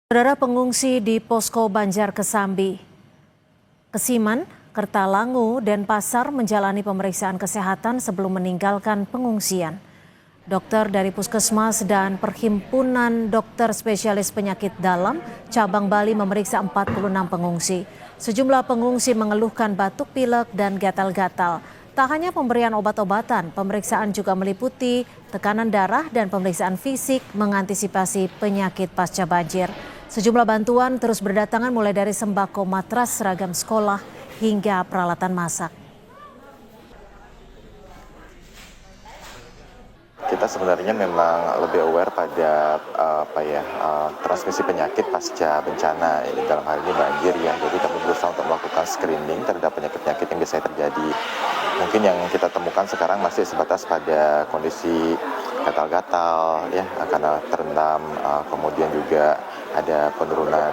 Saudara pengungsi di Posko Banjar Kesambi, Kesiman, Kertalangu, dan Pasar menjalani pemeriksaan kesehatan sebelum meninggalkan pengungsian. Dokter dari Puskesmas dan Perhimpunan Dokter Spesialis Penyakit Dalam Cabang Bali memeriksa 46 pengungsi. Sejumlah pengungsi mengeluhkan batuk pilek dan gatal-gatal. Tak hanya pemberian obat-obatan, pemeriksaan juga meliputi tekanan darah dan pemeriksaan fisik mengantisipasi penyakit pasca banjir. Sejumlah bantuan terus berdatangan mulai dari sembako, matras, seragam sekolah, hingga peralatan masak. Kita sebenarnya memang lebih aware pada transmisi penyakit pasca bencana, dalam hal ini banjir ya. Jadi kami berusaha untuk melakukan screening terhadap penyakit-penyakit yang biasanya terjadi. Mungkin yang kita temukan sekarang masih sebatas pada kondisi gatal-gatal ya, karena terendam, kemudian juga ada penurunan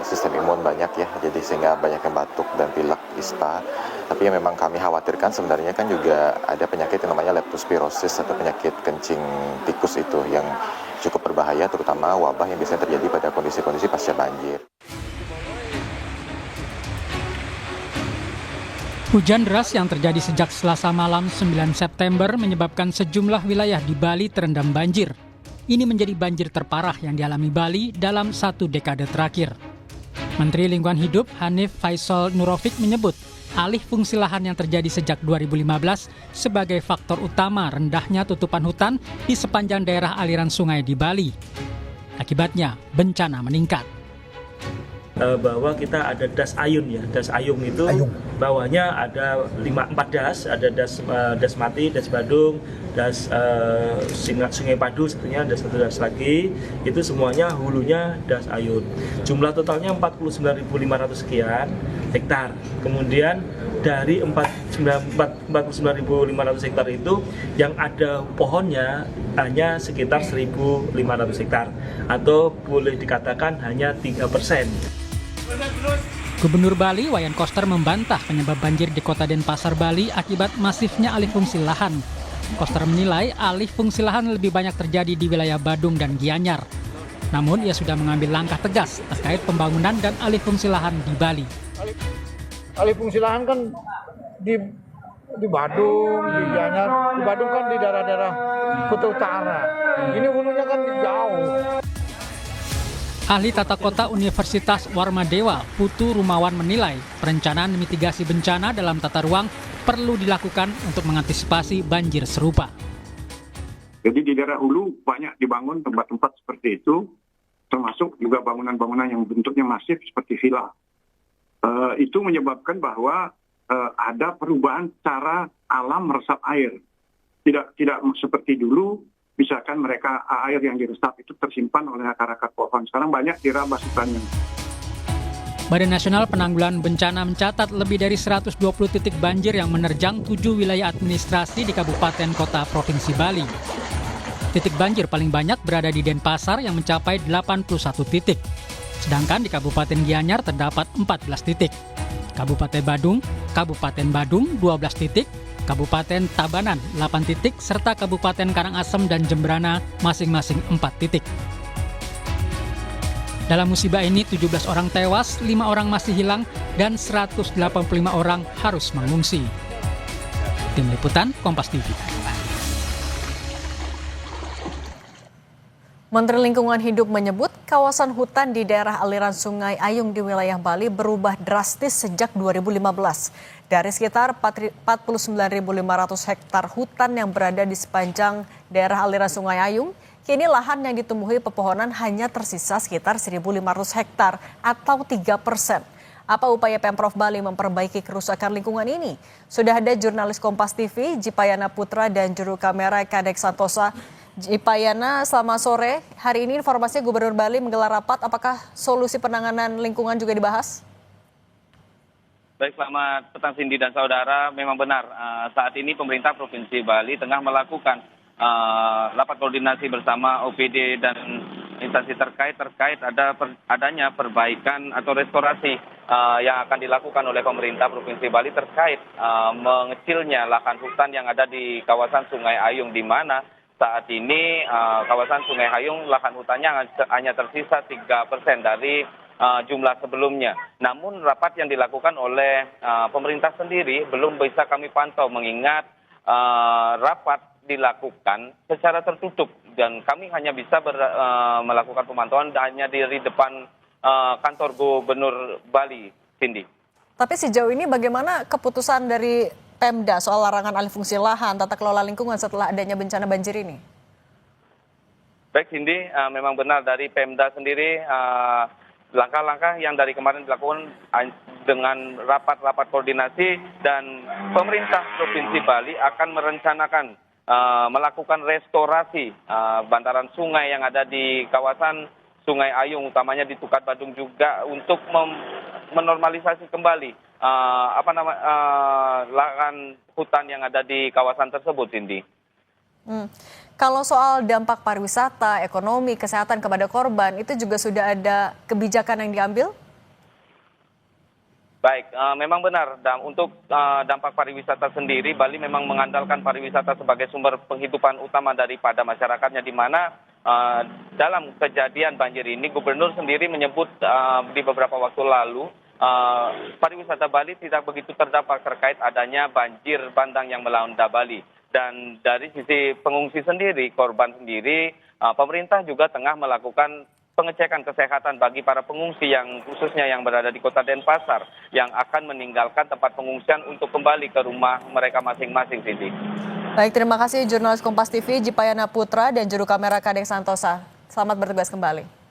sistem imun banyak ya, jadi sehingga banyak yang batuk dan pilek, ispa. Tapi yang memang kami khawatirkan sebenarnya kan juga ada penyakit yang namanya leptospirosis atau penyakit kencing tikus itu yang cukup berbahaya, terutama wabah yang biasanya terjadi pada kondisi-kondisi pasca banjir. Hujan deras yang terjadi sejak Selasa malam 9 September menyebabkan sejumlah wilayah di Bali terendam banjir. Ini menjadi banjir terparah yang dialami Bali dalam 1 dekade terakhir. Menteri Lingkungan Hidup Hanif Faisal Nurofik menyebut alih fungsi lahan yang terjadi sejak 2015 sebagai faktor utama rendahnya tutupan hutan di sepanjang daerah aliran sungai di Bali. Akibatnya, bencana meningkat. Bahwa kita ada das ayun ya, das ayung itu bawahnya ada 4 das, ada das mati, das badung, das sungai padu, satunya ada 1 das lagi, itu semuanya hulunya das ayun. Jumlah totalnya 49.500 sekian hektar. Kemudian dari 49.500 hektar itu yang ada pohonnya hanya sekitar 1.500 hektar atau boleh dikatakan hanya 3%. Gubernur Bali Wayan Koster membantah penyebab banjir di Kota Denpasar, Bali akibat masifnya alih fungsi lahan. Koster menilai alih fungsi lahan lebih banyak terjadi di wilayah Badung dan Gianyar. Namun ia sudah mengambil langkah tegas terkait pembangunan dan alih fungsi lahan di Bali. Alih fungsi lahan kan di Badung, di Gianyar. Di Badung kan di daerah-daerah Kuta Utara. Ini hulunya kan jauh. Ahli tata kota Universitas Warmadewa, Putu Rumawan menilai perencanaan mitigasi bencana dalam tata ruang perlu dilakukan untuk mengantisipasi banjir serupa. Jadi di daerah hulu banyak dibangun tempat-tempat seperti itu, termasuk juga bangunan-bangunan yang bentuknya masif seperti villa. Itu menyebabkan bahwa ada perubahan cara alam meresap air. Tidak seperti dulu. Misalkan mereka air yang diresap itu tersimpan oleh akar-akar pohon. Sekarang banyak dirabas hutannya. Badan Nasional Penanggulangan Bencana mencatat lebih dari 120 titik banjir yang menerjang 7 wilayah administrasi di kabupaten kota Provinsi Bali. Titik banjir paling banyak berada di Denpasar yang mencapai 81 titik. Sedangkan di Kabupaten Gianyar terdapat 14 titik. Kabupaten Badung 12 titik. Kabupaten Tabanan 8 titik, serta Kabupaten Karangasem dan Jembrana masing-masing 4 titik. Dalam musibah ini 17 orang tewas, 5 orang masih hilang, dan 185 orang harus mengungsi. Tim Liputan, Kompas TV. Menteri Lingkungan Hidup menyebut kawasan hutan di daerah aliran Sungai Ayung di wilayah Bali berubah drastis sejak 2015. Dari sekitar 49.500 hektar hutan yang berada di sepanjang daerah aliran Sungai Ayung, kini lahan yang ditumbuhi pepohonan hanya tersisa sekitar 1.500 hektar atau 3%. Apa upaya Pemprov Bali memperbaiki kerusakan lingkungan ini? Sudah ada jurnalis Kompas TV, Jipayana Putra, dan juru kamera Kadek Santosa. Jipayana, selamat sore. Hari ini informasinya Gubernur Bali menggelar rapat. Apakah solusi penanganan lingkungan juga dibahas? Baik, selamat petang Cindy dan saudara. Memang benar, saat ini pemerintah Provinsi Bali tengah melakukan rapat koordinasi bersama OPD dan instansi terkait adanya perbaikan atau restorasi yang akan dilakukan oleh pemerintah Provinsi Bali terkait mengecilnya lahan hutan yang ada di kawasan Sungai Ayung, di mana saat ini kawasan Sungai Hayung lahan hutannya hanya tersisa 3% dari jumlah sebelumnya. Namun rapat yang dilakukan oleh pemerintah sendiri belum bisa kami pantau mengingat rapat dilakukan secara tertutup dan kami hanya bisa melakukan pemantauan hanya di depan kantor Gubernur Bali, Cindy. Tapi sejauh ini bagaimana keputusan dari Pemda soal larangan alih fungsi lahan, tata kelola lingkungan setelah adanya bencana banjir ini? Baik, Cindy, memang benar dari Pemda sendiri langkah-langkah yang dari kemarin dilakukan dengan rapat-rapat koordinasi dan pemerintah Provinsi Bali akan merencanakan melakukan restorasi bantaran sungai yang ada di kawasan Sungai Ayung, utamanya di Tukat Badung juga untuk menormalisasi kembali lahan hutan yang ada di kawasan tersebut, Cindy. Kalau soal dampak pariwisata, ekonomi, kesehatan kepada korban, itu juga sudah ada kebijakan yang diambil? Baik, memang benar. Untuk dampak pariwisata sendiri, Bali memang mengandalkan pariwisata sebagai sumber penghidupan utama daripada masyarakatnya, di mana dalam kejadian banjir ini, Gubernur sendiri menyebut di beberapa waktu lalu, pariwisata Bali tidak begitu terdampak terkait adanya banjir bandang yang melanda Bali. Dan dari sisi pengungsi sendiri, korban sendiri, pemerintah juga tengah melakukan pengecekan kesehatan bagi para pengungsi yang khususnya yang berada di Kota Denpasar yang akan meninggalkan tempat pengungsian untuk kembali ke rumah mereka masing-masing, Cindy. Baik, terima kasih jurnalis Kompas TV Jipayana Putra dan juru kamera Kadek Santosa. Selamat bertugas kembali.